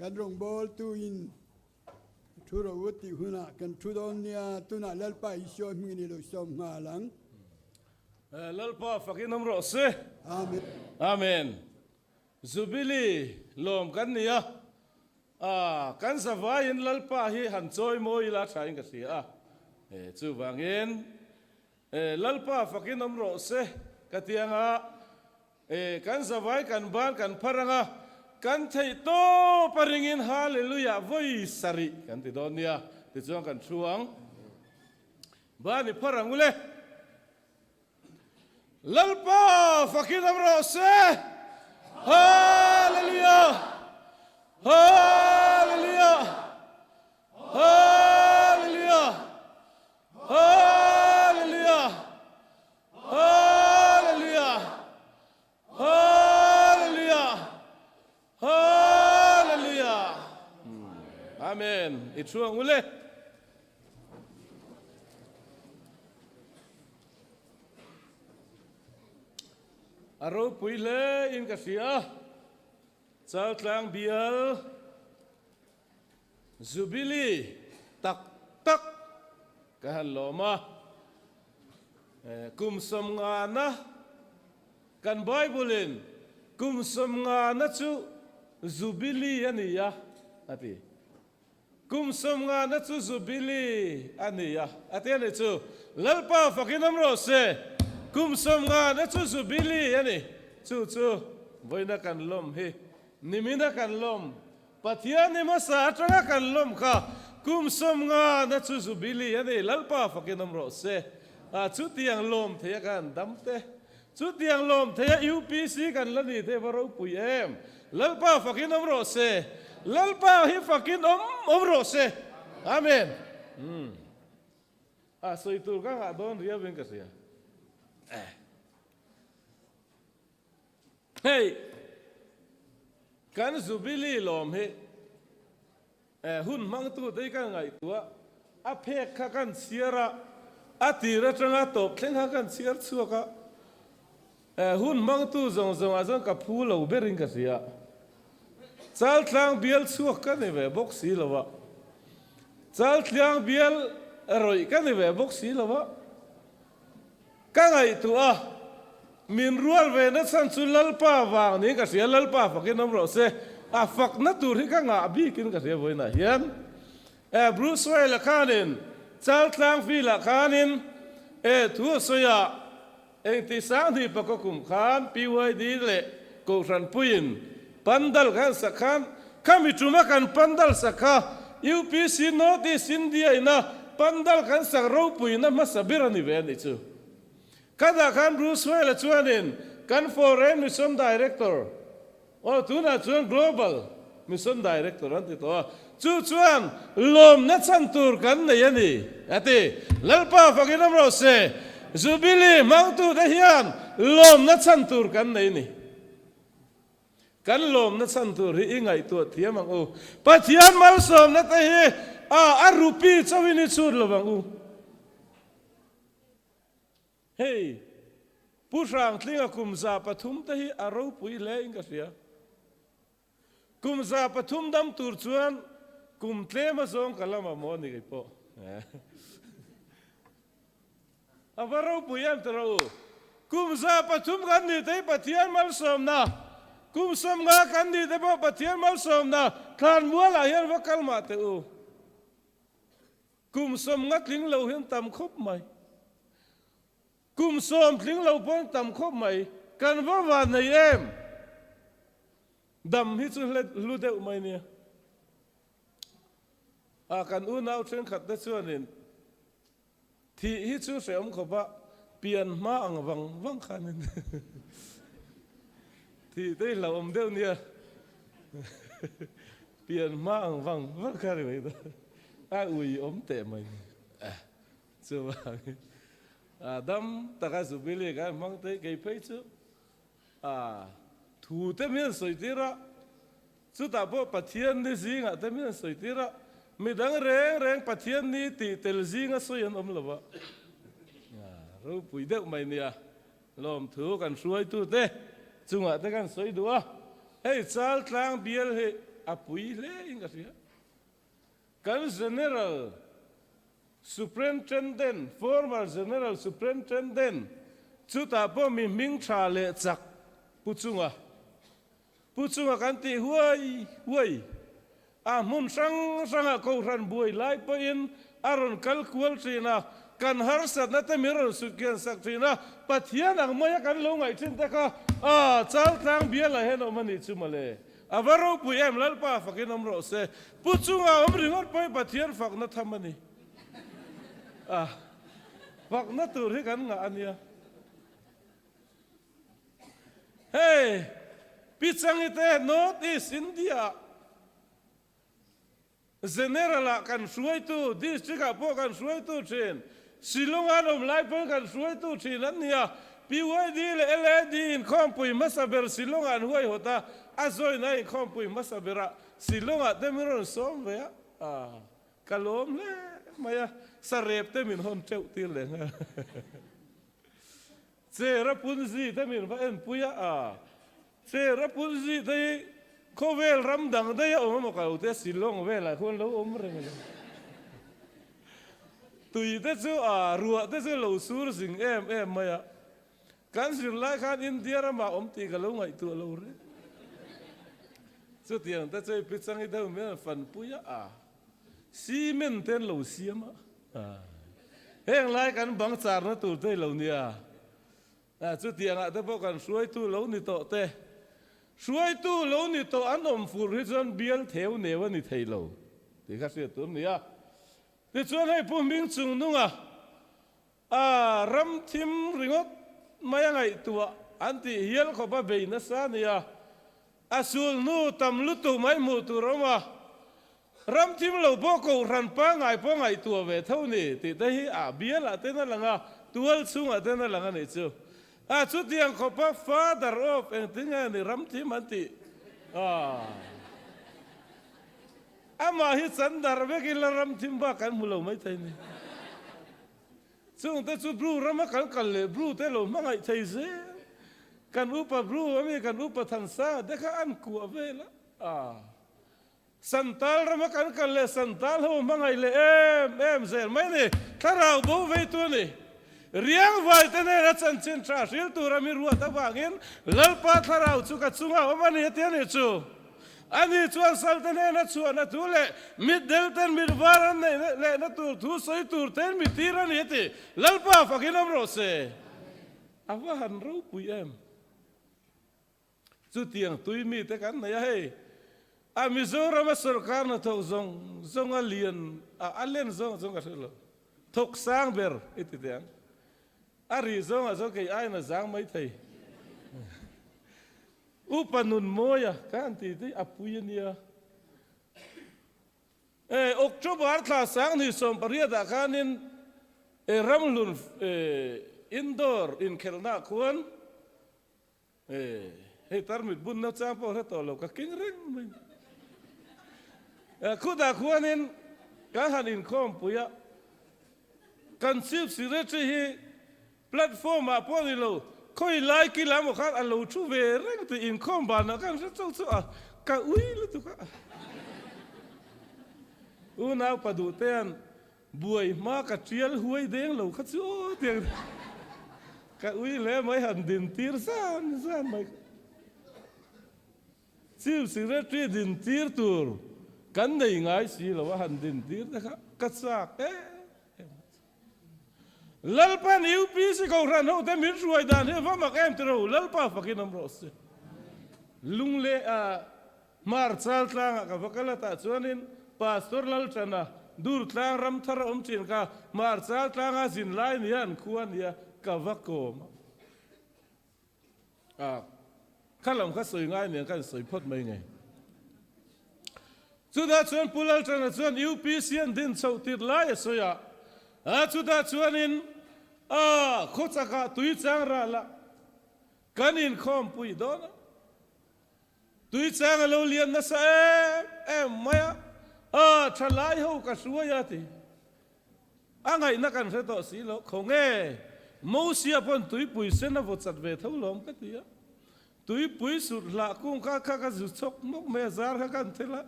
กันรงบอลตูอินทุรวุติหุนะกันทุดอนเนียตุนะลัลปาอิชอมินิโลซอมงาลังลัลปาฟักินมรอสอาเมนอาเมนจูบิลีลมกันเนี่ยกันสบายอินลัลปาฮีหันจอยโมยลาชายกันเสียจูบังอินลัลปาฟักินมรอสกันที่ยังกันสบายกันบ้านกันพรังกันไทยโตปริงินฮาเลลูยาไว้สริกันที่ดอนเนี่ยที่จวงกันช่วงบ้านนี่พรังอุเลลัลปาฟักินมรอสฮาเลลูยาฮาเลลูยาฮาเลลูยาฮาเลลูยาฮาเลลูยาฮาเลลูยาฮาเลลูยาอาเมนอีกช่วงอุเลอารมณ์ปุยเล่อินกัสยาเจ้าทางเบียลจูบิลีตักตักกันลมากุมสมงานะกันไบเบิลินกุมสมงานะจูจูบิลีอันนี้ยะอะทีกุมสมงานะจูจูบิลีอันนี้ยะอะทีอันนี้จูลัลปาฟักินน้ำรสกุมสมงานะจูจูบิลีอันนี้จูไว้นักกันลมเฮนิมินักกันลมปัทยานิมาสาตระกันลมค่ะกุมสมงานะจูจูบิลีอันนี้ลัลปาฟักินน้ำรสจุดที่ยังลมเทียกันดำเตจุดที่ยังลมเทียยูพีซีกันแล้วนี่เทวรูปุยเอ็มลัลปาฟักินอมโรเซลัลปาฮิฟักินอมโรเซอาเมนสวยตัวกันโดนเรียบเป็นกันเสียเฮ้ยกันจูบิลีลมเฮหุ่นมังตัวได้กันไงตัวอเพกกันเสียระอาทิตย์จังอาตบเล่นหากันเสียชัวกะหุ่นมังตู้จงอาจารย์กับผู้เราเบริงกันเสียจัลทางเบียลชัวกันนี่เว้บอกสีละวะจัลทางเบียลอร่อยกันนี่เว้บอกสีละวะกันไงตัวมินรัวเวนัสันสุลัลปาวางนี่กันเสียลัลปาฟักน้ำรสฟักนัดตัวที่กันอาบีกินกันเสียไว้นะเห็นบรูซเวลคานินจัลทางฟิลคานินทัวสยาเองที่สร้างที่ประกอบคุมขานปีไว้ดีเลยกูรันปุยินปันดัลกันสักขันข้ามีจุมากันปันดัลสักขายูพีซีโนติสินเดียนะปันดัลกันสักรูปุยินนะมาสบิรันิเวนิจูข้าได้กันรู้สวยละชวนินกันฟอร์เรนมิชชั่นดีเรคเตอร์โอ้ทุนอ่ะชวน global มิชชั่นดีเรคเตอร์นั่นที่ตัวชวนลมนัดสันตูร์กันเนี่ยนี่อะที่ลัลปาฟังกินน้ำเราเสจูบิลีมังตูได้ยันลมนัดสันตูร์กันเนี่ยนี่กันลมนัดสันตูร์ที่ไงตัวเทียมังอูปัจจัยมัลสมนัดเฮอารูปีเจ้าวินิจูร์ละมังอูเฮ้ยผู้สร้างที่กุมซาปฐุมที่อารูปุยเล่งกันเสียกุมซาปฐุมดำตูร์ชวนกุมเทมาส่งกันละมาโมนี่ไงพ่ออาว่าเราปุยอันตรายกุมซาปฐุมกันนี่แต่ปัจจัยมัลสมนะกุมสมงากันนี่แต่ปัจจัยมัลสมนะคลานมัวลายยันวักลมาเตอูกุมสมงัดลิงเราเห็นตำคบไหมกุมสมลิงเราพ้นตำคบไหมกันว่าวันในเอ็มดำฮิตสุดเลยรู้เดาไหมเนี่ยกันอุ่นเอาเชิงขัดได้ส่วนนึงที่ฮิตสุดเสียมขบะเปลี่ยนมาอังวังขันนึงที่ได้เราอมเดียวเนี่ยเปลี่ยนมาอังวังขันเลยตัวอุ้ยอมเตะไหมชัวร์ดำตะการสุบิลีกันมังเตะเกี่ยไปชัวถูเต็มยังสวยทีระสุดท้ายพอปัจจัยนี้สิงห์เต็มยังสวยทีระมีดังแรงปัจจัยนี้ตีเตลซิงห์สวยอันอมละวะรู้ปุยเด็กไม่เนี่ยลมถูกันสวยตัวเตะจุงอ่ะแต่กันสวยดัวเฮ้ยจัลทางเบียลเฮ apui le inga sia kan general superintendent former general superintendent chuta po mi ming tha le chak puchunga kan ti huai a mun sang ko ran buai lai po in aron kalkual trina kan har sat na te miron sukyan sak trina pathian ang moya kan lo ngai thin ta ka chal tang bia la hen omani chumale avaro pu em lalpa fakin omro se puchunga omringot pai pathian fak na thamani fak na tur hi kan nga ania hey pichangite North East India general kan suai tu district apo kan suai tu chen silongan lai pon kan suai tu chen ania piwai di le LD in kompui masaber silongan huai hota azoi nai kompui masabera silonga demiron somve kalom le maya sarep te min hon cheu til le Sera punzi te min va en puya Sera punzi te kovel ramdang te ya om ka te silong vela kon lo om reng tui te chu ruwa te chu lo sur sing em maya kan sir lai khan India ra ma om ti ka lo ngai tu lo re chu tiang te chu pichang i dau me fan puya simen ten lo siama heng lai kan bang char na tu te lo nia chu tiang te po kan suai tu lo ni to te suai tu lo ni to an om fur hi chon bial theu newa ni thei lo ti kha se tu nia ti chuan hei pu ming chung nunga ram thim ringot maya ngai tua anti hial kho ba be na sa nia asul nu tam lu tu mai mu tu roma ram thim lo bo ko ran pa ngai po ngai tua ve thau ni ti te hi bial a te na langa tual chung a te na langa ni chu chu tiang kho pa father of and tinga ni ram thim anti ama hi sandar ve ki la ram thim ba kan mulo mai thai ni chung te chu bru ram kan le bru te lo ma ngai thai se kan upa bru ami kan upa than sa de kha an ku avela santal ram kan le santal ho ma ngai le em zel mai ni tharau bo ve tu ni riang vai te ne ra chan chen tra sil tu ra mi ruwa ta bangin lalpa tharau chu ka chunga omani te ne chu ani chuan sal te ne na chu na tu le mid del ten mid varan ne le na tu thu soi tur ten mi tira ni te lalpa fakin amro se awa han ro pui em chu tiang tui mi te kan na ya hei Mizoram sarkar na to zong alien alen zong ka selo thok sang ber iti tiang ari zong a ke ai na zang mai thei upanun moya kan ti apuya October tla sang ni som paria da kanin ramlun indoor in kelna kuan he tarmit bun na cha po he to lo ka king ring kuda kuanin kan han in kom puya kan sip sirete hi platform a po ni lo koi lai ki lam kha alo chu ve reng ti in kom ba na kan chu chu ka ui lu tu ka una pa du ten buai ma ka trial huai deng lo kha chu tiang ka ui le mai han din tir san mai sip sirete din tir tur kan nei ngai si lo han din tir ka sak lalpa ni UPC ko ran ho te min ruai dan he va mak em tro lalpa fakin am ros lungle mar chal tlang ka vakala ta chuanin pastor lal chana dur tlang ram thar chin ka mar chal tlang a zin lai ni an khuan ya ka vakom khalam kha soi ngai ne kan soi phot mai ngai chu da chuan pulal chana chuan UPC an din chau tir lai so ya chu da chuanin khochaka tui chang ra la kanin khom pui dona tui chang lo lian na sa em maya thalai ho ka suaya ti angai na kan to si lo khonge mo sia pon tui pui se na vo chat ve tho lom ka ti ตุยปุยสุดละกุ้งข้าก็สุดชกนกเมซาร์ข้ากันเทละ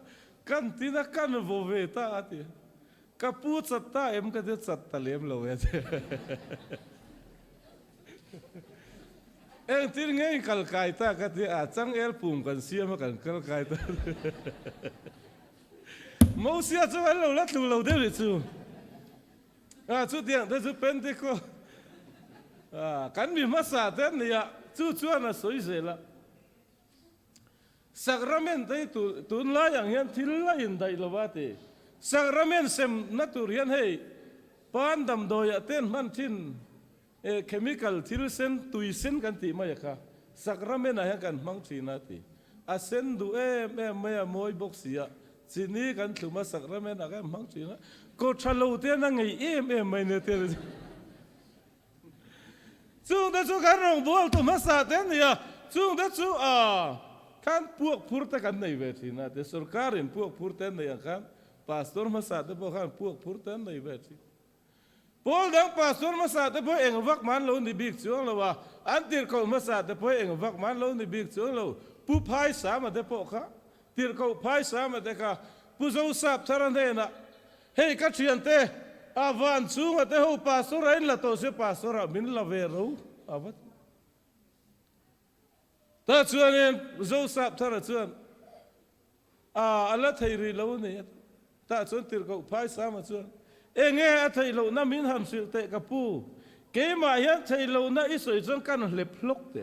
กันตีนักกันโวเวตาติกับพูดสัตตาก็จะสัตตะเลมโลเวตตีนไงกัลไกตาก็ที่จังปุ่มกันเสียมากันกัลไกตามูเสียจะเราลัดลูเราเดี๋ยวจูชุดเดียงแต่ชุดเป็นที่ก็กันมีมาสาเต้นเนี่ยจู่จวนสวยเสียละสักราเมนได้ตุนลายอย่างเงี้ยที่ลายได้ละว่าที่สักราเมนเซมนัตุเรียนให้ปานดำโดยเต้นมันทิ้นเคมีคอลที่เส้นตุยเส้นกันตีมาอย่างค่ะสักราเมนอะไรกันมังชีนาทีอาเส้นดูไม่มวยบกเสียทีนี้กันถือมาสักราเมนอะไรมังชีนะก็ชะลูเต้นนั่งไงไม่เนี่ยเต้นจู่เด็กจู่กันรองบอลตัวมาสาเต้นเนี่ยจู่เด็กจู่kan puak purta kan nei veti na te sarkarin puak purta nei kan pastor masate po kan puak purta nei veti pol dang pastor masate po eng vak man lo ni big chuang lo wa antir ko masate po eng vak man lo ni big chuang lo pu phai sa ma te po kha tir ko phai sa ma te ka pu zo sap tharan de na hei ka thian te avan chung te ho pastor in la to se pastor min la ve ro avat ta chuan en zo sap thara chuan ala thei ri lo ne ta chuan tir ko phai sa ma chuan nge a thei lo na min ham sil te ka pu ke ma hian thei lo na i soi chuan kan lep hlok te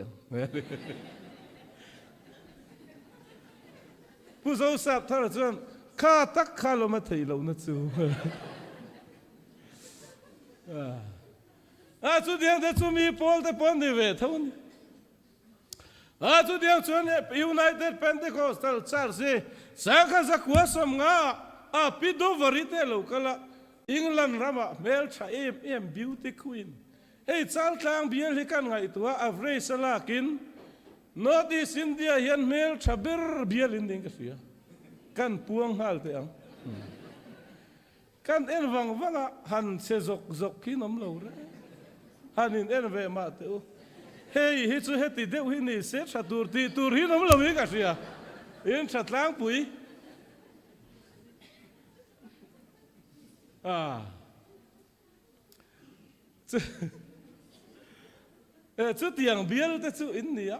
pu zo sap thara chuan kha tak kha lo ma thei lo na chu chu diang te chu mi pol te pon ni ve thon chu diang chuan United Pentecostal Church saka zakwa som nga pido varite lo kala England rama mel cha beauty queen hey chal tlang bial hikan ngai tua avrei salakin North East India hian mel cha ber bial inding ka sia kan puang hal te ang kan en wanga han se zok kinom lo re hanin en ve ma te hey hi chu heti deuh hi ni se tha tur hi nom lo hi ka sia in tha tlang pui chu tiang bial te chu in nia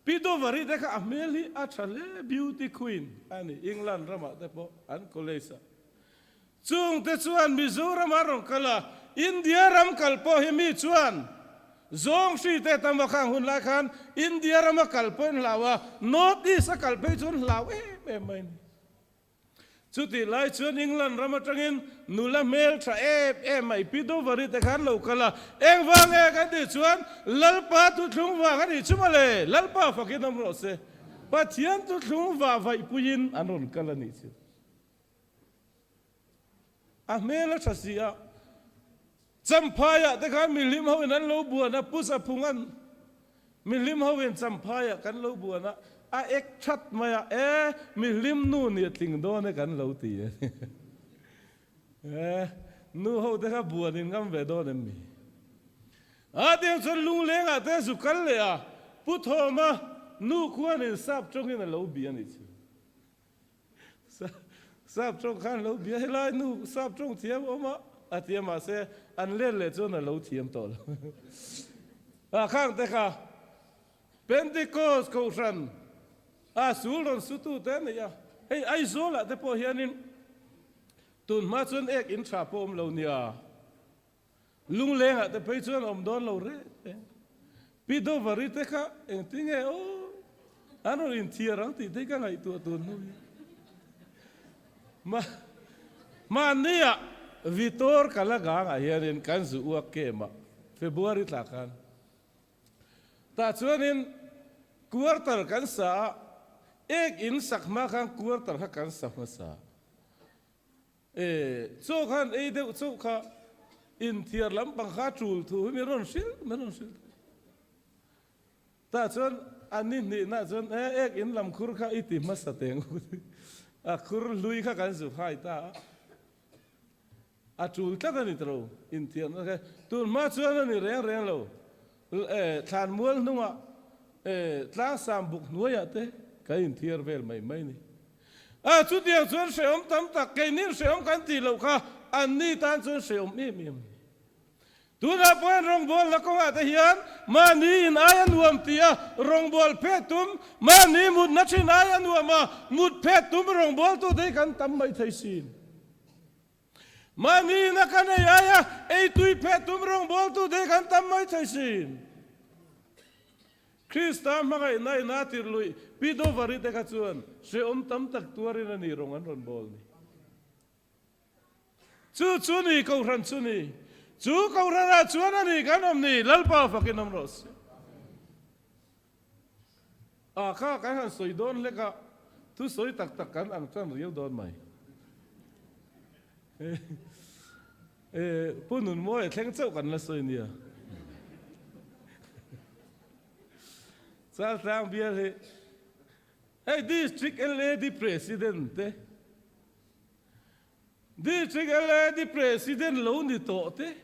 pido vari te ka ameli a thale beauty queen ani England rama te po an kolesa chung te chuan Mizoram arong kala India ram kalpo hi mi chuan zong si te tamakang hun la khan India ram kalpon lawa North East kalpe chun law mai chuti lai chuan England ram atangin nula mel tha mai pido vari te khan lo kala eng wang ka ti chuan lalpa tu thlung wa ka ni chumale lalpa fakinam ro se pathian tu thlung wa vai puin anon kala ni chu a mela thasia champaya te khan milim ho nan lo buana pusa phungan milim ho wen champaya kan lo buana a ek that maya milim nu ni tling do ne kan lo ti nu ho te ka buanin ngam ve do ne mi a te chon lung lenga te su kal le a puthoma nu khuan in sap chong in lo bi ani chu sap chong khan lo bi helai nu sap chong thiam oma atiama se an le chon lo thiam tol khang te kha Pentecost ko ran sulon sutu te ne ya hey ai zola te po hianin tun ma chon ek in tha pom lo nia lung lenga te pe chon om don lo re pido vari te kha eng tinge ano in thierang ti te ka ngai tu tun nu ma nia Vitor kalagang ayan kan zu uak kema February takan ta chuanin quarter kan sa ek in sakma kan quarter ha kan sa sa so kan de so kha in thiar lam bang kha chul thu mi ron sil ta chuan anin ni na chuan ek in lam khur kha iti masateng a khur lui kha kan zu hai ta a chul ta ni tro in thian ka tun ma chuan ni reng lo than mual nunga tlang sam buk nuaya te ka in thiar vel mai mai ni chu tiang chuan seom tam tak ke nin seom kan ti lo kha an ni tan chuan seom em tuna poin rong bol la ko ata hian mani in ayan nuam tia rong bol petum mani mut na chin ayan nuama mut petum rong bol tu dei kan tam mai thai sin mani na kan aya ei tui petum rong bol tu dei kan tam mai thai sin Krista magai nai na tir lui pido vari te ka chuan se tam tak tuarin ani rong an ron bol ni chu ni ko ran chu ni chu ko ra chuan ani kan om ni lalpa fakin om ros kha kan han soi don le ka tu soi tak tak kan ang chan riu don mai punun mo e thleng chau kan la soi nia Sal tang biar he. Hey, district LA president. District LA president lo ni to te.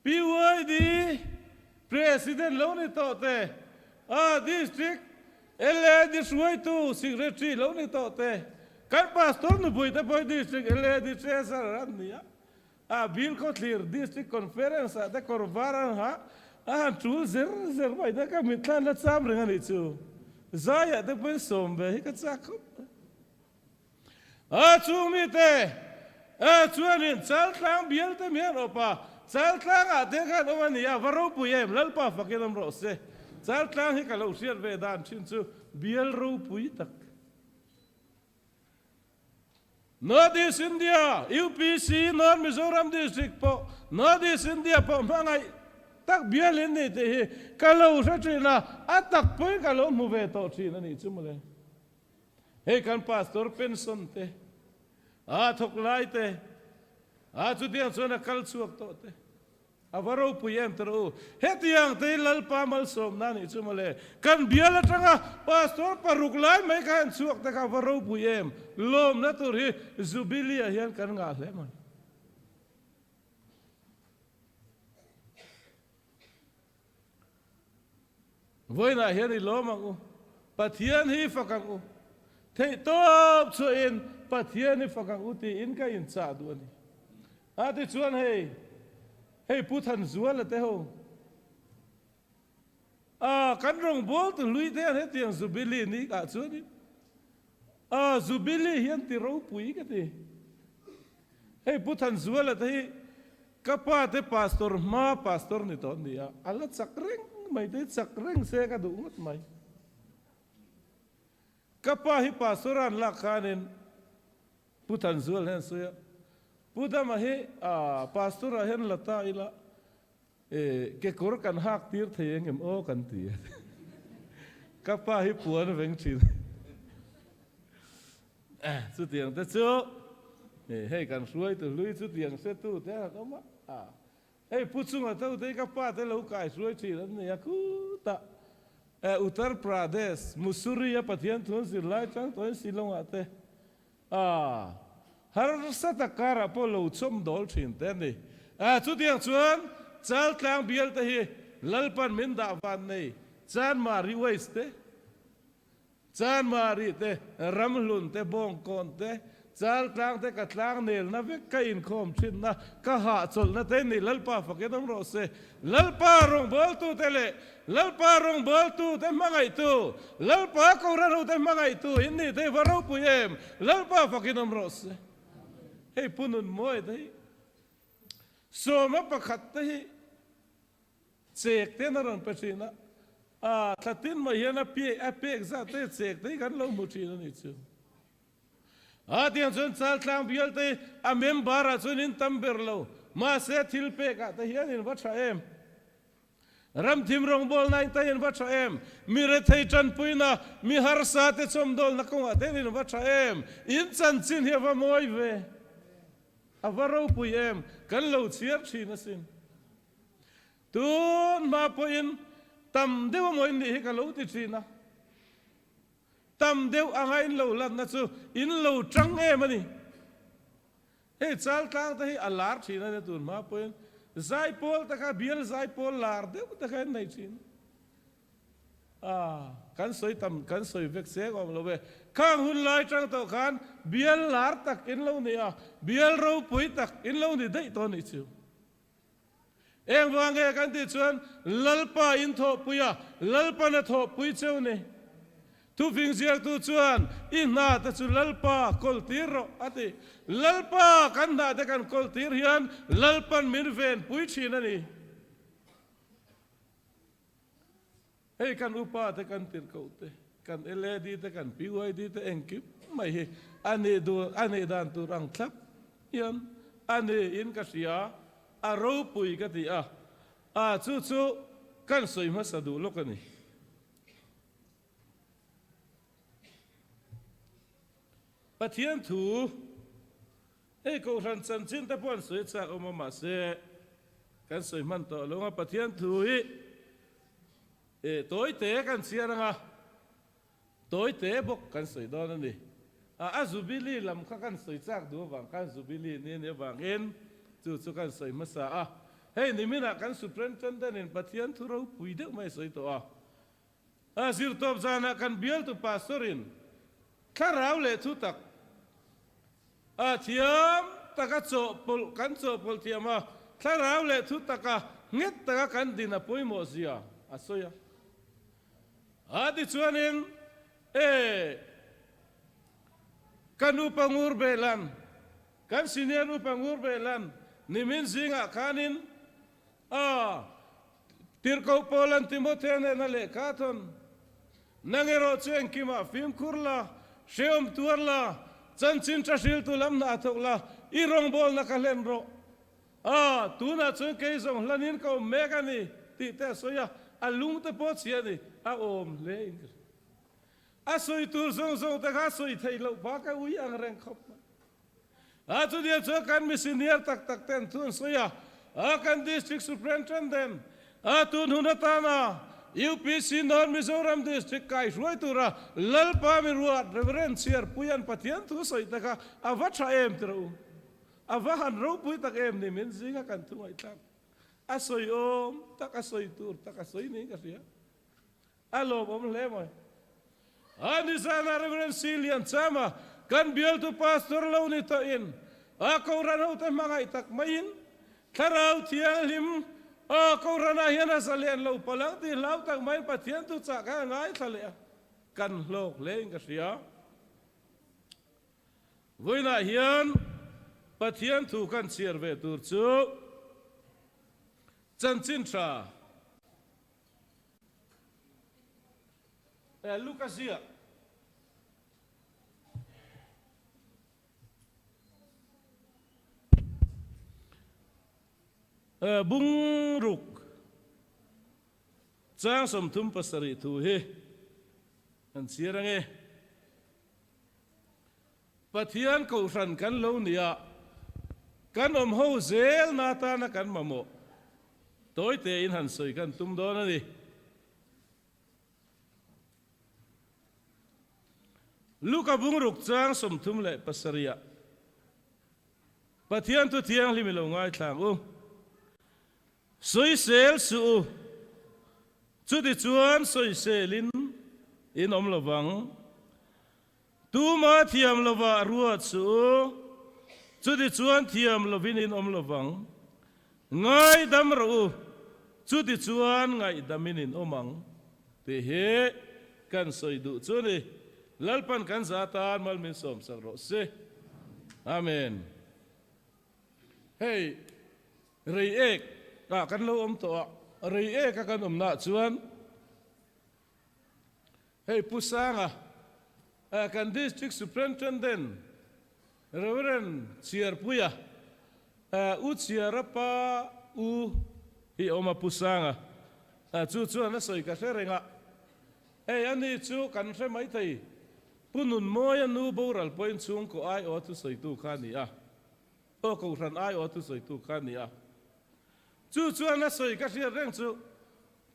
PYD president lo ni to te. District LA suai tu secretary lo ni to te. Kan pastor nu bui te poi district LA di treasurer ni ya. Bill ko clear district conference te korvaran ha. Tu zer mai da ka mitlan la tsam ringa ni chu zaya de pen sombe hi ka tsakop chu mi te chu anin chal tlang biel te mian opa chal tlang a de ka no ni ya varo pu yem lal pa fakinam ro se chal tlang hi ka lo siar ve dan chin chu biel ro pui tak Northeast India UPC North Mizoram district po Northeast India po mangai tak bialin ni te hi kalau sa china atak poi kalau mu ve to china ni chumle he kan pastor pension te thok lai te chu tiang chona kal chuak to te avaro puyem tro he tiang te lal pa mal som na ni chumle kan biala tanga pastor paruk lai mai kan chuak te ka varo puyem lom na tur hi zubilia hian kan nga hle man Voi na hian I lo mang u pathian hi fakang u thei top chu in pathian hi fakang u ti in ka in cha du ani ti chuan hei puthan zual te ho kan rong bol tu lui te he tiang zubili ni ka chuan ni zubili hian ti ro pui ka ti hei puthan zual te kapa te pastor ni ton dia ala chakreng mai te chakreng se ka du ngot mai kapa hi pastoran la khanin puthan zual hen soya pudama he pastora hen lata ila ke kor kan hak tir theng em o kan ti kapa hi puan veng chin chu tiang te chu hei kan suai tu lui chu tiang se tu te ka ma Hey, puchunga tau te ka pa te lo kai suai chi ran ne ku ta Uttar Pradesh Mussoorie ya pathian thon sir lai chang toin silong ate har sa ta kara po lo chom dol thin te ni chu tiang chuan chal tlang bial te hi lalpan min da van nei chan mari wais te chan mari te ramlun te bong kon te chal tlang te ka tlang nel na vek ka in khom thin na ka ha chol na te ni lalpa fakedam ro se lalpa rong bol tu te le lalpa rong bol tu te mangai tu lalpa ko ran te mangai tu in ni te varo puyem lalpa fakedam ro se hei punun moi te so ma pakhat te chek te na ran pachina thatin ma hian a pe za te chek te kan lo mu thina ni chu tiang chun chal tlang bial te a member a chun in tamber lo ma se thil pe ka te hian in watha em ram thim rong bol nai te in watha em mi re thei chan puina mi har sa te chom dol na ko te in watha em in chan chin he va moi ve a varo pui em kan lo chiar thina sin tun ma po in tam dewa moi ni he ka lo ti thina tam deu angai in lo lat na chu in lo trăng em ani he chal tlang ta hi alar thina ne tun ma poin zai pol ta ka biel zai pol lar deu ta ka nei chin kan soi tam kan soi vek se om lo ve khang hun lai trang to khan bial lar tak in lo ni a bial ro pui tak in lo ni dei to ni chu eng wange kan ti chuan lalpa in tho puya lalpa na tho pui cheu ni tu phing ziak tu chuan in na ta chu lalpa kol tir ro ati lalpa kan na te kan kol tir hian lalpan min ven pui thin ani hei kan upa te kan tir ko te kan ele di te kan piwai di te engkip mai hi ane dan tu rang thlap hian ane in ka sia a ro pui ka ti a chu kan soi ma sadu lo ka ni pathian thu hei ko ran chan chin ta pon soi cha o ma se kan soi man to lo nga pathian thu hi tối tế kan sia ranga tối tế bốc kan soi do ni azubili lam kha kan soi chak du wang kan zubili ne wang en chu kan soi masa hei ni mina kan superintendent in pathian thu ro pui de mai soi to zir top zana kan bial tu pastorin kharau le thu tak thiam taka cho pol kan cho pol thiama kharau le thu taka nget taka kan dina poi mo zia asoya adi chuanin kan upangur belan kan senior upangur belan nimin zinga kanin tirko polan timothene na le katon nangero chen kima film kurla sheom tuarla chanchin trashil tulam na thokla irong bol na kalen ro tuna chen ke zong lanin ko megani ti te soya alung te pot sia ni om le soi tur zong ta ga soi thei lo ba ka ui ang reng khop chu dia chu kan misinier tak ten tun soya kan district superintendent tun hunata na UPC non Mizoram district kai roi tura lalpa mi ruat reverend siar puyan pathian thu soi ta ka avacha em tro avahan ro pui tak em ni min zinga kan tu ai tak asoi om tak asoi tur tak asoi ni ka sia alo om le moi ani sana reverend Silian sama kan bial tu pastor lo ni to in ko rano te mangai tak main kharau thiang lim ko rana hian asalian lo palang ti lau tak mai pathian tu cha ka ngai thale kan lok leng ka sia voina hian pathian tu kan siar ve tur chu chanchin tra Lucasia bung ruk chang som thum pasari thu he an sirange pathian ko ran kan lo nia kan ho zel na ta na kan mamo tối te in han soi kan tum do na ni Luka bung ruk chang som thum le pasaria pathian tu thiang lim lo ngai thlang soi sel su chu ti chuan soi selin in om lawang tu ma thiam lawa ruat su chu ti chuan thiam lovin in om lawang ngai dam ro chu ti chuan ngai damin in omang te he kan soi du chu ni lalpan kan zatan mal min som sang ro se amen hey rei ek kan lo om to rei ek kan na chuan hey pusanga kan district superintendent reverend chiar puya u chiarapa u hi oma pusanga chu na soi ka serenga hey ani chu kan se mai thei punun moya nu boral point chung ko ai o tu soi tu khani o ko ran ai o tu soi tu khani chu na soi ka sia reng chu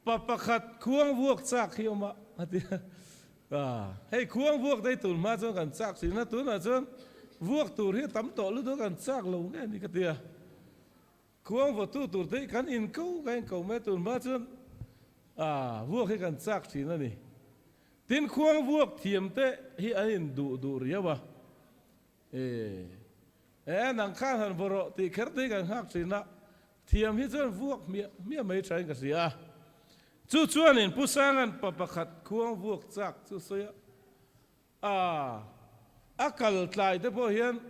papakhat khuang vuak chak hioma ati hei khuang vuak dai tul ma chu kan chak si na tu na chon vuak tur hi tam to lu do kan chak lo nge ni ka tia khuang vo tu tur dai kan in ko me tul ma chon vuộc hi kan chak thin ani tin khuang vuộc thiam te hi anin du riawa nang khan han boro ti kherti kan hak thina thiam hi chuan vuộc mi mai trai ka sia chu chuan in pusangan papakhat khuang vuộc chak chu soya akal tlai te po hian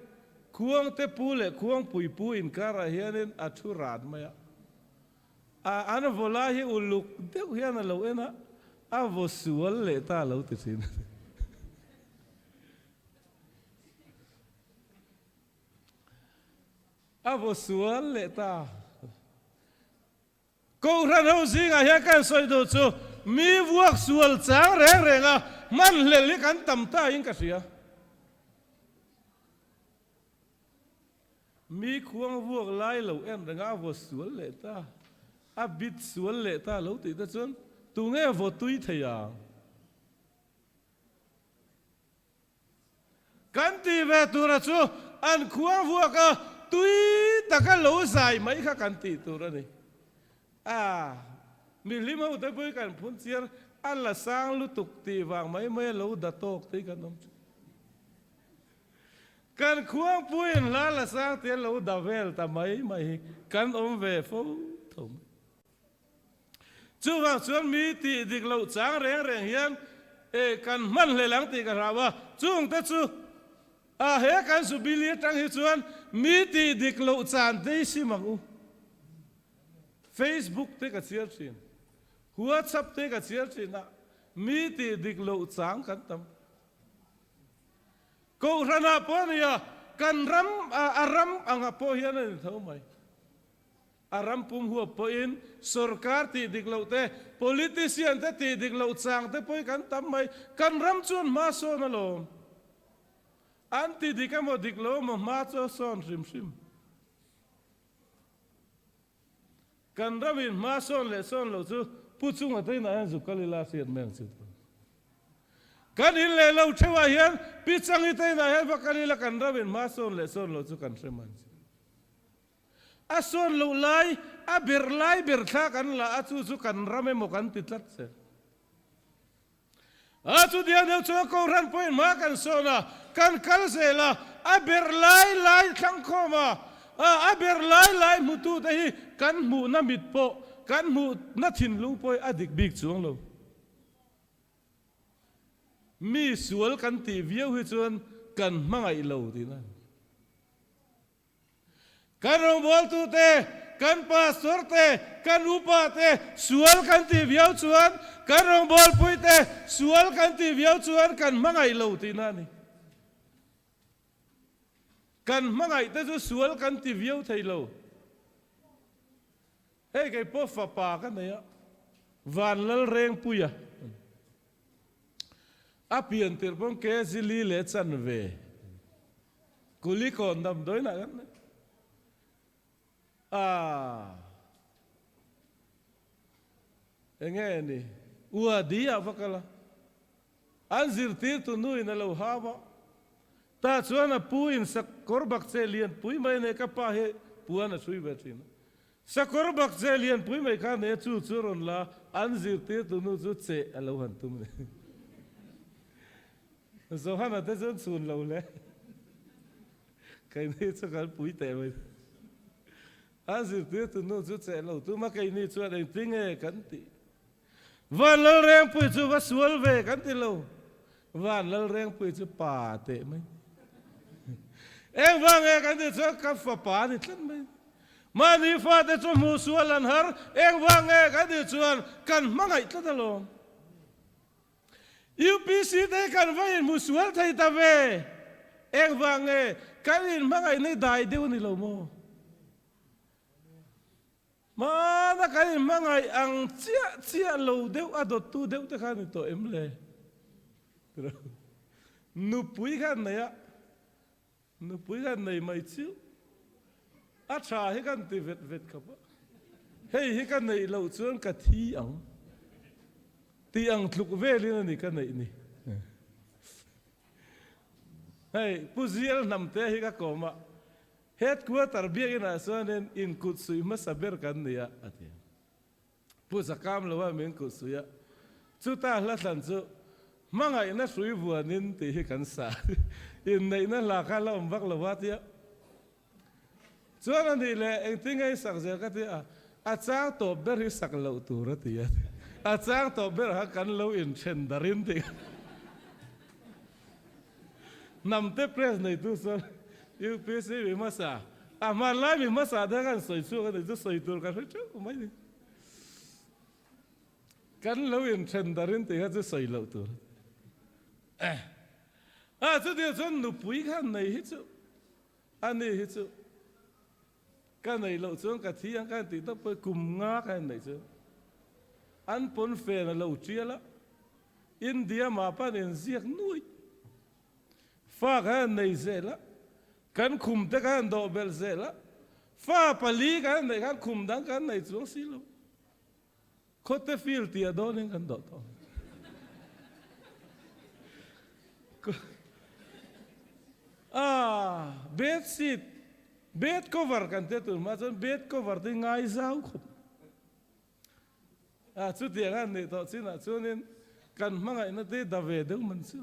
khuang te pu le khuang pui in kara hianin athu rat maya ana vola hi uluk deuh hian a lo ena a vo sual le ta lo ti sin a vo sual le ta ko ran ho zinga hian kan soi do chu mi vuak sual chang reng a man le li kan tam ta in ka sia mi khuang vuak lai lo en ranga vo sual le ta a bit sual le ta lo ti ta chun tu nge vo tui thaya kan ti ve tu ra chu an khuang vuak a tui ta ka lo sai mai kha kan ti tu ra ni mi lima u te pui kan phun chiar an la sang lu tuk ti wang mai lo da tok ti kan nom kan khuang puin la sang te lo da vel ta mai kan om ve fo thom chu wang chuan mi ti dik lo chang reng hian kan man le lang ti ka rawa chung te chu he kan su bili tang hi chuan mi ti dik lo chan te si mang u Facebook te ka chiar chin WhatsApp te ka chiar chin na mi ti dik lo chang kan tam ko rana po nia kan ram aram anga po hian ni tho mai aram pum huwa po in sarkar ti dik lo te politician te ti dik lo chang te poi kan tam mai kan ram chun ma so na lo anti dikamo dik lo ma cho son sim kan ramin ma son le son lo chu pu chung a te na an zu kalila siat men chu kan in le lo thewa hian pi chang i te na he va kalila kan ramin ma son le son lo chu kan treman a son lo lai a ber thla kan la a chu kan rame mo kan titlat se a chu dia ne chu ko ran point ma kan sona kan kal se la a ber lai thang khoma a ber lai mutu te hi kan mu na mit po kan mu na thin lung poi adik big chuang lo mi sual kan ti viau hi chuan kan mangai lo ti na kan rong bol tu te kan pastor te kan upa te sual kan ti viau chuan kan rong bol pui te sual kan ti viau chuan kan mangai lo ti na ni kan mangai te chu sual kan ti viau thei lo hey kai po fa pa kan ya van lal reng puya apian ter pon ke zili le chan ve kuli kon dam doi na kan enge ni ua dia vakala anzir tir tu nu in lo haba ta chuan a puin sak korbak che lian pui mai ne ka pa he puana sui betin sa korbak che lian pui mai kha ne chu ron la anzir tir tu nu chu che alo han tum ne zo hana te zon sun lo le kai ne chu kal pui te mai anzir tir tu nu chu che lo tu ma kai ni chu den tinge kan ti van lal reng pui chu va sual ve kan ti lo van lal reng pui chu pa te mai em vang kan ti chu ka fa pa ni tlan mai ma ni fa te chu mu sual an har em vang kan ti chuan kan mangai tla lo UPC te kan vai mu sual thai ta ve em vang kan in mangai nei dai deu ni lo mo ma na kan in mangai ang chia lo deu adot tu deu te khan to em le nu pui khan na ya nu pui khan nei mai chiu a tha hi kan ti vet ka pa hei hi kan nei lo chuan ka thi ang ti ang thluk ve lin ni kan nei ni hei puziel nam te hi ka koma headquarter biak ina sonen in kut sui ma saber kan nia ati pu sakam lo wa min ku suya chu ta la san chu mangai na sui vuanin ti hi kan sa in nei na la kha la vak lo wa tia chuan ani le eng tingai sak zel ka ti a chang to ber hi sak lo tu ra ti a chang to ber ha kan lo in chen darin ti nam te pres nei tu so you pc mi masa a ma la mi masa da kan soi su kan tu soi tur kan chu mai ni kan lo in chen darin ti ha chu soi lo tu chu ti chuan nu pui khan nei hi chu ani hi chu cái này lộ xuống cả thi anh cái thì tao phải cùng ngã cái này chứ anh bốn phê là lộ chia lắm India mà bắt đến giết nuôi pha cái này dễ lắm cái khum tới cái độ bel dễ lắm pha pali cái này cái khum đắng cái này xuống xí luôn có thể feel tiền đó nên cái độ to bed sheet bed cover kan te tu ma chon bed cover ti ngai zau khup chu tiang an ni to chin a chunin kan mangai na te da ve deu man chu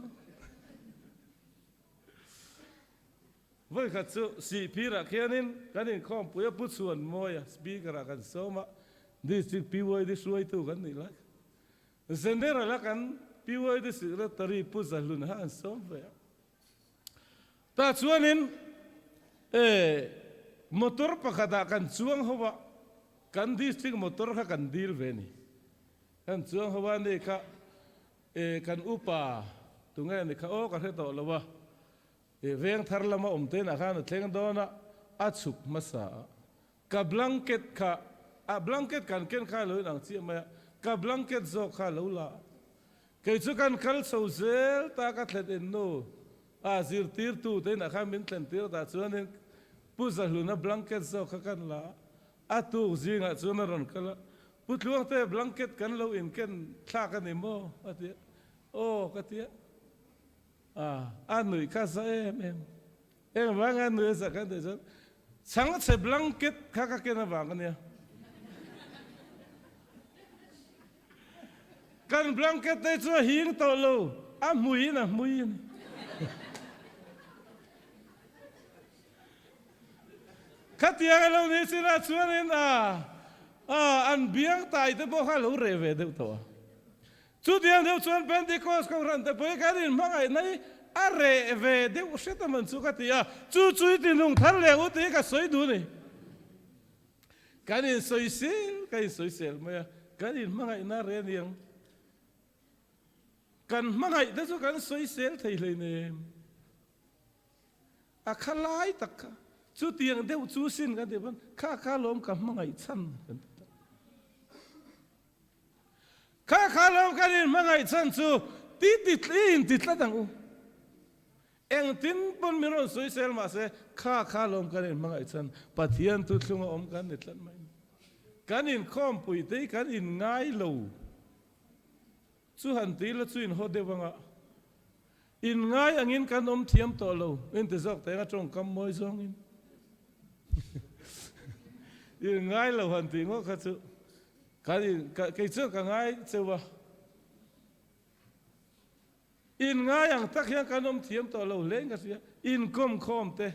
voi kha chu si pira khianin kanin khom puya pu chuan moya speaker a kan soma district piwoi di suai tu kan ni la zendera la kan piwoi di secretary pu zalun ha an som ve ta chuanin motor pakada kan chuang hawa kan district motor kha kan dil ve ni kan chuang hawa ni kha kan upa tunga ni kha o ka he to lawa veng thar lama umte na khan thleng dona achuk masa ka blanket kha a blanket kan ken kha lo nang chi ma ka blanket zo kha lo la ke chu kan kal so zel ta ka thlet en no a zir tir tu te na kha min tlen tir da chuan puza luna blanket zo kha kan la atu zinga chuna ron kala putluang te blanket kan lo in ken thla kan ni mo ati o ka tia anui ka sa em wanga nu sa kan de chang che blanket kha ka ken wa kan ya kan blanket te chu hing to lo a mui na mui ni khát tiếng lâu nay xin là chuan in an biếng tai te bo kha lo re ve deuh to chu tiếng deuh chuan Pentecost ko ran te poi ka din mangai nei a re ve deuh seta man chu ka tia chu chui ti nung thar le u ti ka soi du ni ka din soi sel ma ka din mangai na re niang kan mangai te chu kan soi sel thei le ne a khalai tak chú tiếng đeo chú xin cái gì vậy khá lom cả mangai chăn khá lom cái gì mangai chăn chú tít la đằng u em tin pon miron soi sel mà se khá lom cái gì mangai chăn pathian tu thung om kan nít lan mai kan in khom pui te kan in ngai lo chú han tí la chú in ho de wanga in ngai angin kan om thiam to lo in te zok te nga trong kam moi zong in in ngai lo han ti ngo kha chu cái chu ka ngai chewa in ngai ang tak hian kanom thiam to lo le nga sia in kom khom te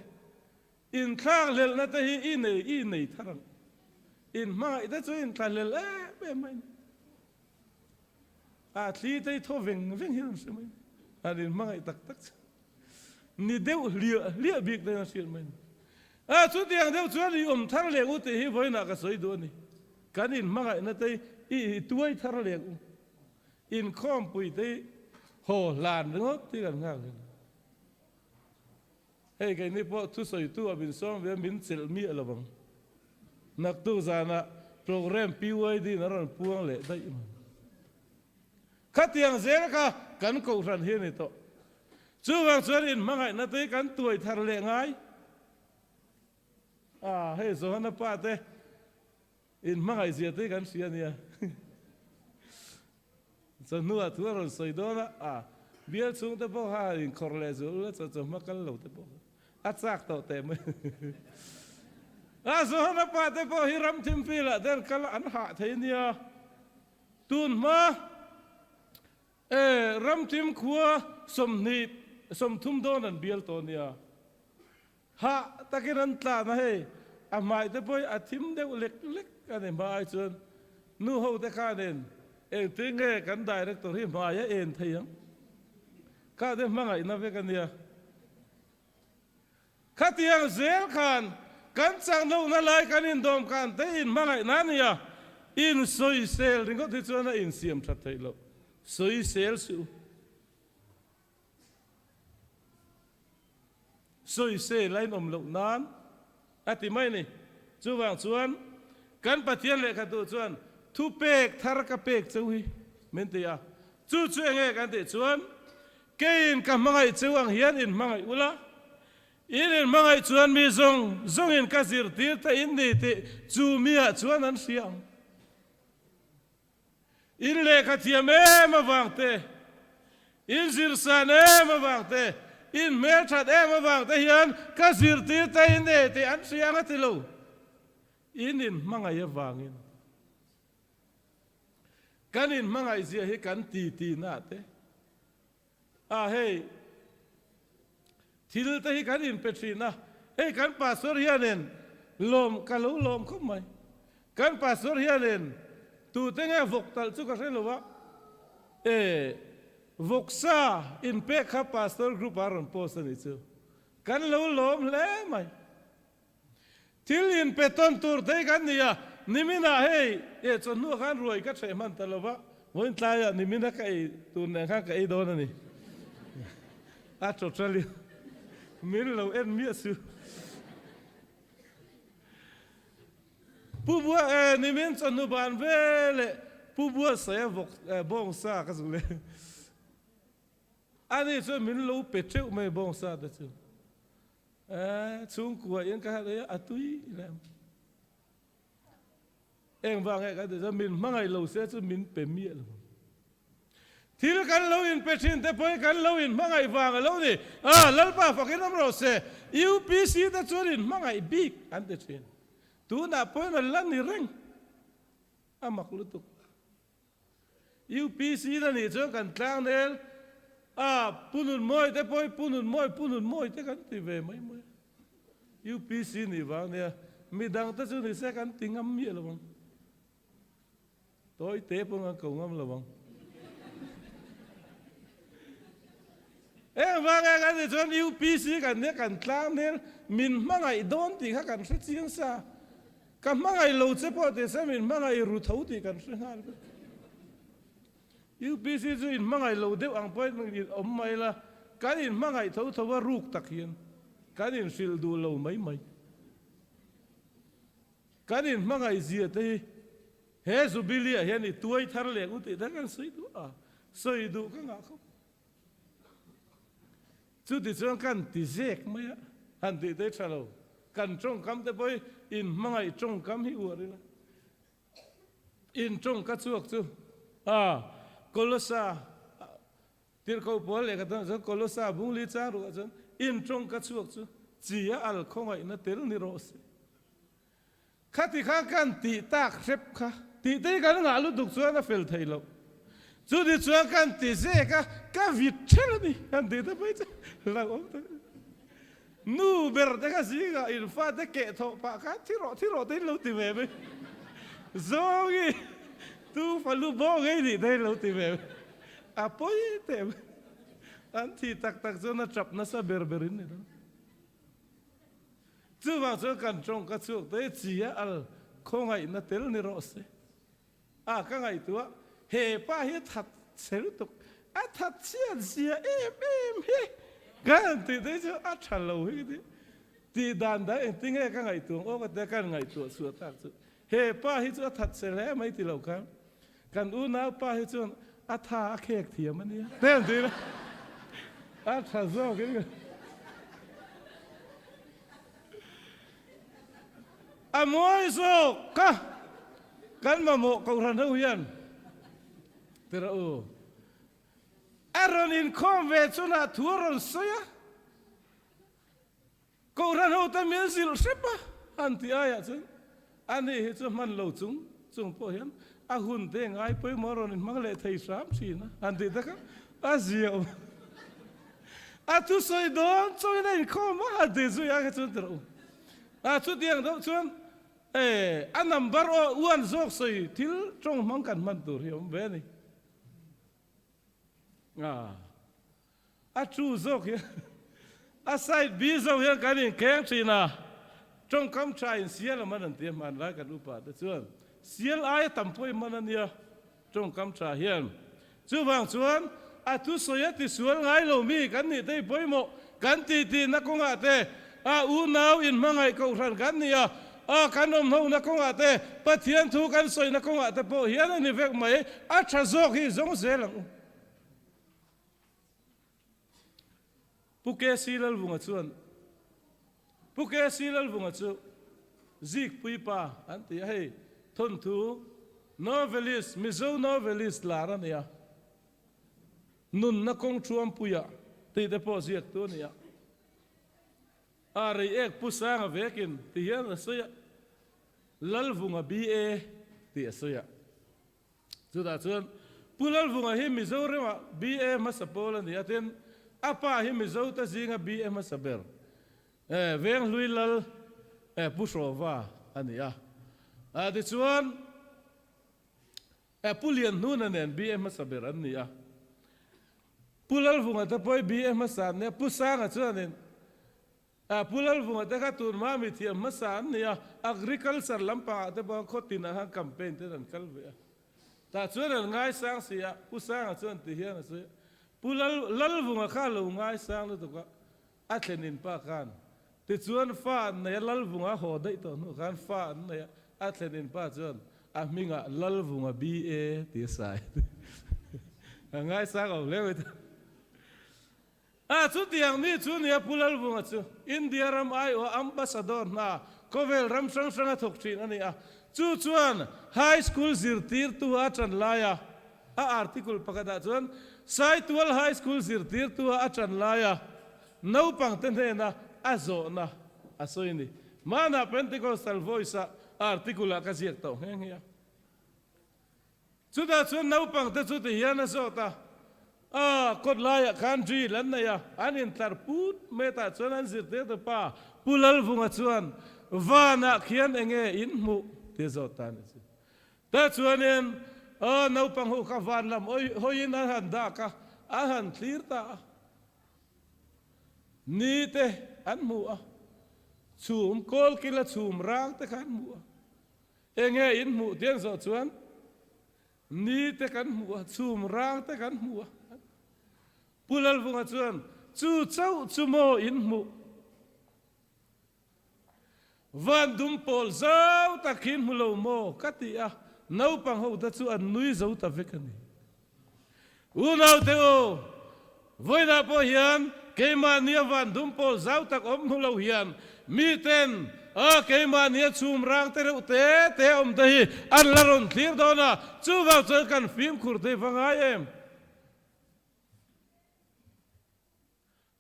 in thang lel na te hi i nei tharang in mai te chu in thang lel be mai thli te tho veng hian se mai in mai tak ni deu lia bik te na sia mai chú tiếng đeo chú đi thar lệ u thì với na cái soi đuôi này cái in mang na tây tuổi thar lệ u in khom pui tây hồ làn đúng không thì gần ngang hey cái này po tu soi tu abin som về min sel mi là bằng nak tu zana program PYD na ron puang lệ đây khát tiếng dễ cả cắn cầu ran hiền này to chú vang chú in mang na tây cắn tuổi thar lệ ngay hey so na pa te in mangai zia te kan sia nia so nu a tu ron soi do na biel chung te po ha in korle zo la cho ma kal lo te po a chak to te me so na pa te po hiram thim pi la den kal an ha the nia tuôn ma ram tim khua som thum don an bial to nia ha takin an tla na he a mai te poi a thim deuh lek lek kan mai chuan nu ho te kha nen tinge kan director hi mai a en theiang ka de mangai na ve kan nia khatiang zel khan kan chang no na lai kan in dom kan te in mangai na nia in soi sel ringot thi chuan a in siam that thei lo soi sel su soi sel lai nom lo nan ati mai ni chu wang chuan kan pathian le kha tu chuan thu pek thar ka pek chuhi men te ya chu nge kan te chuan kein ka mangai chuang hian in mangai ula in mangai chuan mi zong in ka zir tir ta in ni te chu mia chuan an siang in le kha thiam em awangte in zir san em awangte in mer that em awangte hian ka zir tir ta in ni te an siang ati lo in mangai awangin kan in mangai zia hi kan ti na te a hey thil te hi kan in petrina hey kan pastor hianen lom kalu lom khom mai kan pastor hianen tu te nge vok tal chu ka relowa vok sa in pe kha pastor group aron post ani chu kan lo lom le mai thil in peton tur te kan nia nimina hey chon nu khan ruai ka thei man talowa voin tlaya nimina ka tu ne kha ka don ani a totally min lo en mi su pu bua ni min chon nu ban vele pu bua sa vok bong sa ka zule ani so min lo pe treu mai bong sa da chu chung kwa yen ka le atui lam eng wang ka de min mangai lo se chu min pe mi lo thil kan lo in pethin te poi kan lo in mangai wang lo ni lalpa fakin am ro se UPC da churin mangai big an te thin tu na poi na lan ni reng amak lutuk UPC da ni chu kan tlang nel punun moi te poi punun moi te kan ti ve mai mai UPC ni wang ne midang ta chu ni se kan tingam mi lo bang tôi tế phong ang cầu ngâm là bằng em vang cái gì cho UPC cái này cái tlang nên mình mang ngày đón thì khác cái sự chiến xa cái mang ngày lâu chế bỏ thì sẽ mình mang ngày rụt thấu thì cái sự hal UPC cho mình mang ngày lâu đều ang point mình ôm mày là cái mình mang ngày thấu thấu rụt tắc hiền cái mình phil du lâu mấy cái mình mang ngày gì thế he zubilia he ni tuai thar le uti da kan soi du ka nga kho chu ti chang kan ti zek mai han ti te chalo kan trong kam te poi in mangai trong kam hi uri la in trong ka chuak chu kolosa tir ko pol le ka ta kolosa bung li cha ru chen in trong ka chuak chu chia al khongai na tel ni ro se khati kha kan ti tak sep kha ti te kan nga lu duk chuan a fel thei lo chu di chuan kan ti se ka vit thel ni kan ti te pai la om te nu ber te ka si ga in fa te ke tho pa ka thi ro te lo ti ve be zo gi tu fa lu bo ge ni te lo ti ve a poi te an ti tak zo na chap na sa berberin ni chu wa chu kan trong ka chu te chia al khongai na tel ni ro se ka ngai tua he pa hi that sel tuk a that chian sia em he kan ti te chu a thalo hi ti dan da en tinge ka ngai tu o ka te kan ngai tu su ta chu he pa hi chu a that sel he mai ti lo kan u na pa hi chu a tha a khek thiam an ni ten ti a tha zo ke moi so kan ma mo ko ran ho yan tera aron in konve chuna thuron soya ko ran ho ta mil sil sepa anti aya chen ani hi chu man lo chung po hian a hun te ngai poi moron in mang le thei sam si na an ti ta ka a zio a tu soi don soi nei ko ma a de zu ya ka chun tro a chu tiang do chun a number o uan zok soi til trong mang kan man tur hiom ve ni a chu zok ya a side bi zok ya kan in keng chi na trong kam trai in sial man an te man la kan upa de chuan sial ai tampoi man an ya trong kam tra hian chu wang chuan a tu soya ti sual ngai lo mi kan ni te poimo kan ti na ko nga te a u nau in mangai ko ran kan ni ya a kanom no na ko nga te pathian thu kan soi na ko nga te po hian ni vek mai a tha zok hi zong zelang puke silal bunga chuan puke silal bunga chu zik puipa anti hei thon thu novelist mizo novelist lara nia nun na kong chuam puya ti te po ziak tu nia ari ek pusanga vekin ti hian soya lalvunga ba ti soya chuda chuan pulalvunga hi mizo rewa ba masapol ania ten apa hi mizo ta zinga ba masaber veng luilal pusrova ania di chuan pulian nun anen ba masaber ania pulal vunga ta poi ba masan ne pusanga chuanin pulal vunga ta ka tur ma mi thiam masan nia agriculture lampa ta ba khotina ha campaign te dan kalve ta chuan ngai sang sia pusanga chuan ti hian ase pulal lal vunga kha lo ngai sang lo to ka athlenin pa kan ti chuan fa ne lal vunga ho dai to no kan fa ne athlenin pa chuan a minga lal vunga ba ti sai ngai sang o lewe chu tiang ni chu nia pulal vunga chu India ram ai o ambassador na kovel ram sang sang a thok thin ani a chu chuan high school zirtir tu a chan laya a article pakada chuan sai tual high school zirtir tu a chan laya no pang ten na azo na asoini mana Pentecostal voice article ka ziak to heng ya chu da chuan no pang te chu ti hian a zo ta kot laya country lan na ya anin tar put meta chuan an zirtir te pa pulal vunga chuan vana khian enge in mu te zo tan ta chuanin no pang hu ka van lam oi hoin an han da ka a han thlir ta ni te an mu a chum kol kila chum rang te kan mu enge in mu tiang zo chuan ni te kan mu chum rang te kan mu pulal vunga chuan chu chau chu mo in mu van dum pol zau takin mulo mo katia no pang ho ta chu an nui zo ta vekani unau te o voina po hian keima nia van dum pol zau tak om mulo hian mi ten keima nia chum rang te reu te om te hi an laron thlir dona chu va chu kan film khur te vangai em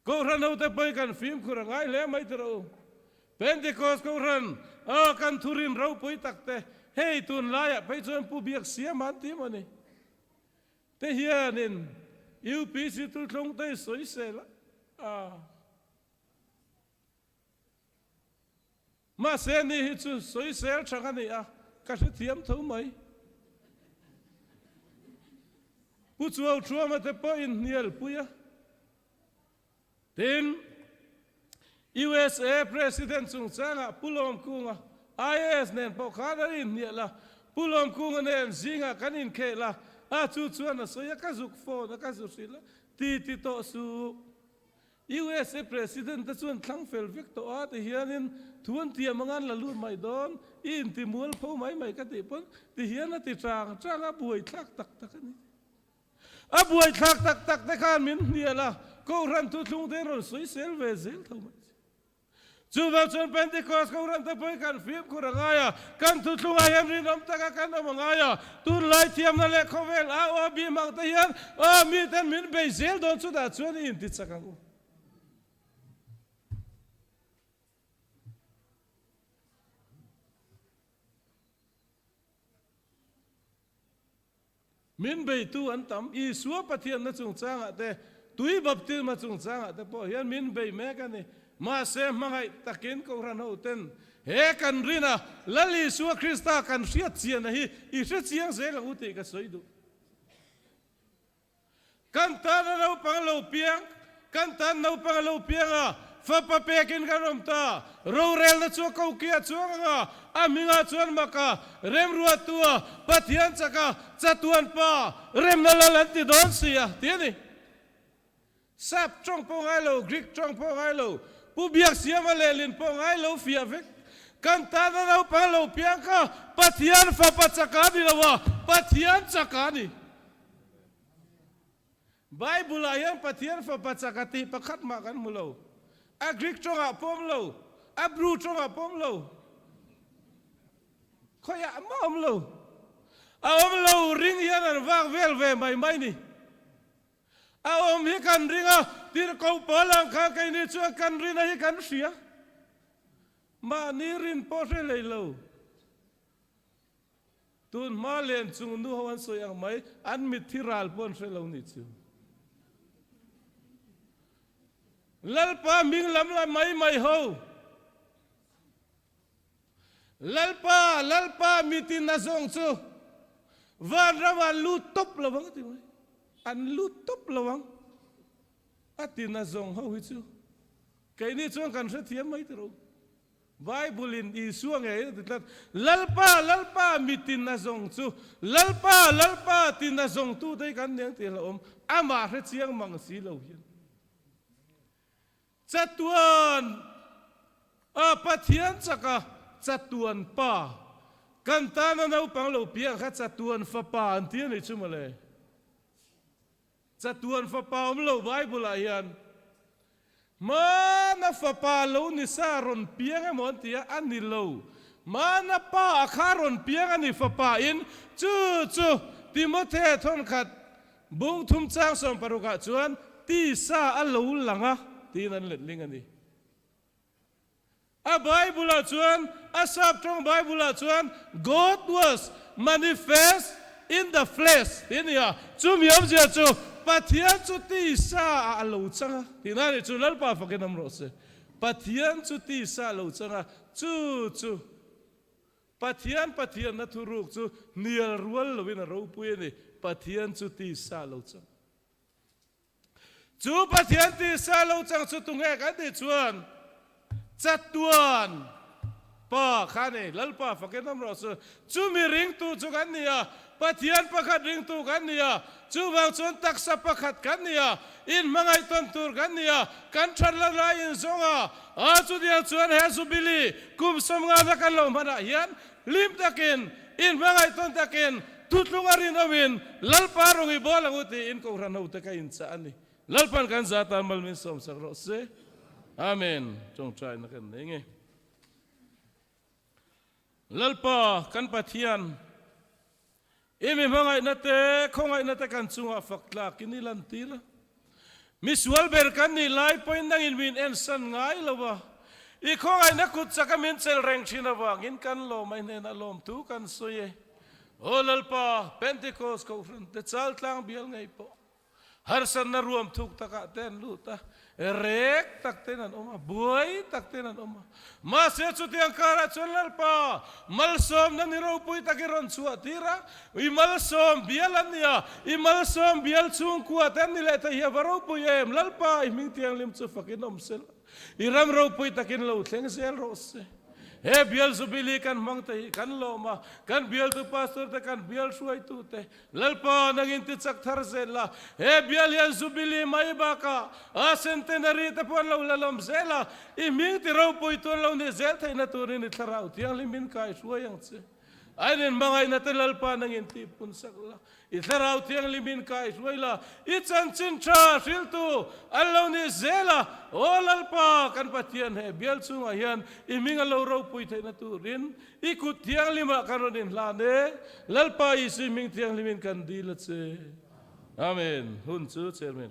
ko ran ho te pai kan film khur ngai le mai te ro Pentecost ko ran kan thurin ro pui takte hei tun laya pai chuan pu biak sia man ti mani te hianin UPC tu thlong te soi sela ma se ni hi chu soi sel thangani ka se thiam tho mai pu chuau chuama te po in nial puya tin USA President Chung Changa pulom kunga IS nen po khadarin niala pulom kunga nen zinga kanin khela chu chuan so ya ka zuk fo na ka zusila ti to su USA President ta chuan thlang fel vek to a te hianin thuan ti mangan la lut mai don in ti mul pho mai ka ti pon ti hian ti chang a buai thak tak ani a buai thak tak te khan min niala ko ran tu thung te ron soi sel ve zel tho chu va chuan Pentecost ko ran ta poi kan film ko rangaya kan tu thunga hem rin om taka kan amangaya tun lai thiam na le khovel a bi mang ta hian mi ten min be zel don chu da chuan in ti chakang min bei tu an tam i suwa pathian na chung changa te tui baptisma chung changa te po hian min bei me ka ni ma se mangai takin ko ran ho ten he kan rina lali suwa Krista kan riat chian hi i hre chiang zel u te ka soidu kan ta no panglo piang kan ta no panglo pianga fa pa pekin karom ta ro rel na chu ko kia chuanga aminga chuan maka rem ruwa tua pathian chaka chatuan pa rem na lalan ti don sia tiani sap trong po ngai lo Greek trong po ngai lo pu biak siam alelin po ngai lo fia vek kan ta no panglo piang ka pathian fa pa chaka ni lawa pathian chaka ni Bible ayan pathian fa pa chaka ti pakhat ma kan mulo a Greek chonga pom lo a Bru chonga pom lo khoya mom lo a om lo ring yan an wang vel ve mai ni a om hi kan ringa tir ko palang kha kai ni chu kan rin hi kan sia ma ni rin po se le lo tun ma len chung nu hawan so yang mai an mit thiral pon se lo ni chu lalpa ming lam la mai ho lalpa mitin na zong chu van rawa lu top lawang ti mai an lu top lawang atin na zong ho hi chu kai ni chuan kan se thiam mai tro Bible in isuang e lalpa mitin na zong chu lalpa tin na zong tu dei kan neng ti la om ama hre chiang mang si lo hian chatuan a pathian chaka chatuan pa kan ta na no pang lo piang kha chatuan fa pa an ti ni chumale chatuan fa pa om lo Bible a hian mana fa pa lo ni saron piang amon tia an ni lo mana pa akharon piang ani fa pa in chu Timothy thon khat bung thum chang som paruka chuan ti sa a lo langa tinan let ling ani a Bible a chuan a sap trong Bible a chuan God was manifest in the flesh tinia chum yom ja chu pathian chu ti sa a lo changa tinani chu lalpa fakenam ro se pathian chu ti sa lo changa chu pathian na thuruk chu nial rual lovin a ro pui ni pathian chu ti sa lo changa chu pathian ti sa lo chang chu tunge kan ti chuan chatuan pa khane lalpa fakenam ro se chu mi ring tu chu kan nia pathian pakhat ring tu kan nia chu wang chuan taksa pakhat kan nia in mangai ton tur kan nia kan than la lai in zonga a chu dia chuan he su bili kum som nga na kan lo mana hian lim takin in mangai ton takin tutlungarin awin lalpa rongi bolang uti in ko ran ho ta kai in cha ani lalpan kan zata malmin som sakro se amen chong trai na kan nge lalpa kan pathian imi mangai nate khongai nate kan chunga fakla kinilan tira miswal ber kan ni lai point nang in min en san ngai lawa I khongai na kut chaka min chel reng china wa ngin kan lo mai ne na lom tu kan soye o lalpa Pentecost ko front te chal tlang bial ngai po har san na ruam thuk taka ten lu ta rek tak tenan oma buai tak tenan oma ma se chu tiang kara chonal pa mal som na ni ro pui takiron chua tira I mal som bialan nia I mal som bial chung kwa ten ni le ta hi varo pui em lalpa I ming tiang lim chu fakin om sel I ram ro pui takin lo thleng sel ro se he bial subili kan mang te kan lo ma kan bial tu pastor te kan bial suai tu te lalpa nangin ti chak thar zela he bial yan subili mai ba ka a centenary te pon lo lalom zela I ming ti ro pui ton lo ni zel thai na tu ni tharau tiang limin kai suai yang che ainen mangai na te lalpa nangin ti pun sakla I tharau tiang limin kai suai la I chan chin cha sil tu allo ni zela o lalpa kan pathian he bial chunga hian I ming lo ro pui thai na tu rin I kut tiang lima karonin la ne lalpa I si ming tiang limin kan di la che amen hun chu chairman